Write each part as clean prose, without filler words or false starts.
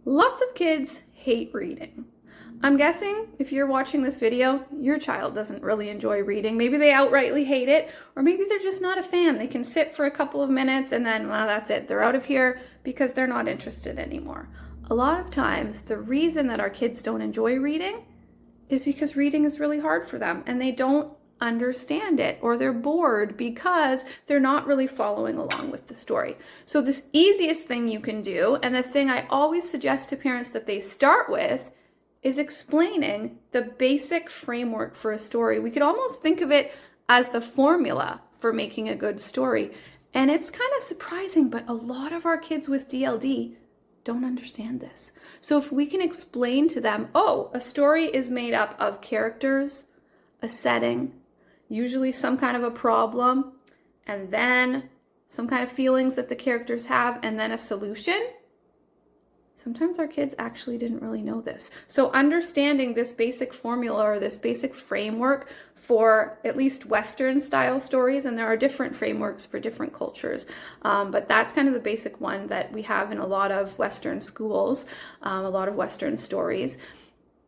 Lots of kids hate reading. I'm guessing if you're watching this video, your child doesn't really enjoy reading. Maybe they outrightly hate it, or maybe they're just not a fan. They can sit for a couple of minutes and then, well, that's it. They're out of here because they're not interested anymore. A lot of times, the reason that our kids don't enjoy reading is because reading is really hard for them and they don't understand it, or they're bored because they're not really following along with the story. So this easiest thing you can do, and the thing I always suggest to parents that they start with, is explaining the basic framework for a story. We could almost think of it as the formula for making a good story. And it's kind of surprising, but a lot of our kids with DLD don't understand this. So if we can explain to them, oh, a story is made up of characters, a setting, usually some kind of a problem, and then some kind of feelings that the characters have, and then a solution. Sometimes our kids actually didn't really know this. So understanding this basic formula or this basic framework for at least Western style stories, and there are different frameworks for different cultures, but that's kind of the basic one that we have in a lot of Western schools, a lot of Western stories.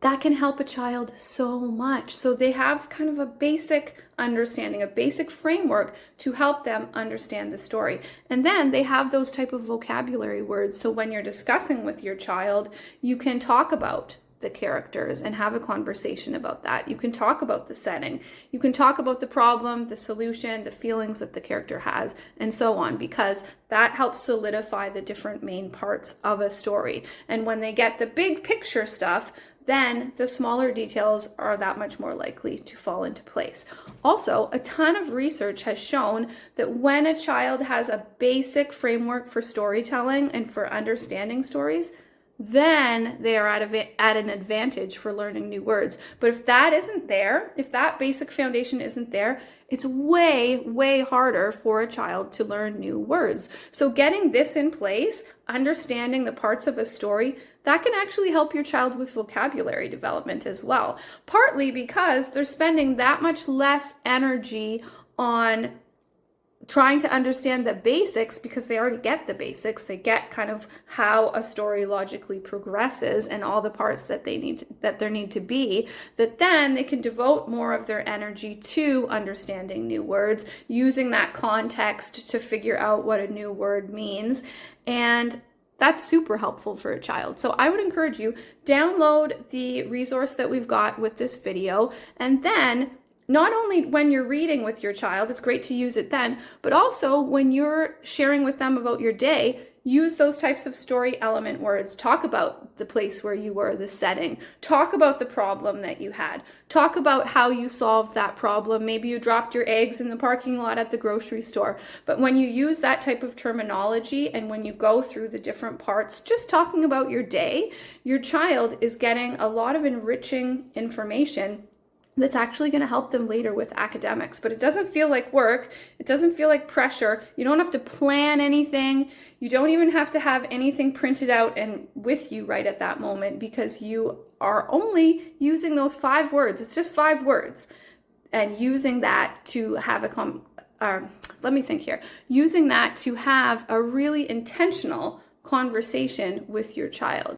That can help a child so much. So they have kind of a basic understanding, a basic framework to help them understand the story. And then they have those type of vocabulary words. So when you're discussing with your child, you can talk about the characters and have a conversation about that. You can talk about the setting. You can talk about the problem, the solution, the feelings that the character has, and so on, because that helps solidify the different main parts of a story. And when they get the big picture stuff, then the smaller details are that much more likely to fall into place. Also, a ton of research has shown that when a child has a basic framework for storytelling and for understanding stories, then they are at an advantage for learning new words. But if that isn't there, if that basic foundation isn't there, it's way, way harder for a child to learn new words. So getting this in place, understanding the parts of a story, that can actually help your child with vocabulary development as well. Partly because they're spending that much less energy on trying to understand the basics because they already get the basics. They get kind of how a story logically progresses and all the parts that there need to be, that then they can devote more of their energy to understanding new words, using that context to figure out what a new word means. And that's super helpful for a child. So I would encourage you, download the resource that we've got with this video, and then not only when you're reading with your child, it's great to use it then, but also when you're sharing with them about your day, use those types of story element words. Talk about the place where you were, the setting. Talk about the problem that you had. Talk about how you solved that problem. Maybe you dropped your eggs in the parking lot at the grocery store. But when you use that type of terminology and when you go through the different parts, just talking about your day, your child is getting a lot of enriching information that's actually going to help them later with academics. But it doesn't feel like work. It doesn't feel like pressure. You don't have to plan anything. You don't even have to have anything printed out and with you right at that moment, because you are only using those 5 words. It's just 5 words. And using that to have using that to have a really intentional conversation with your child.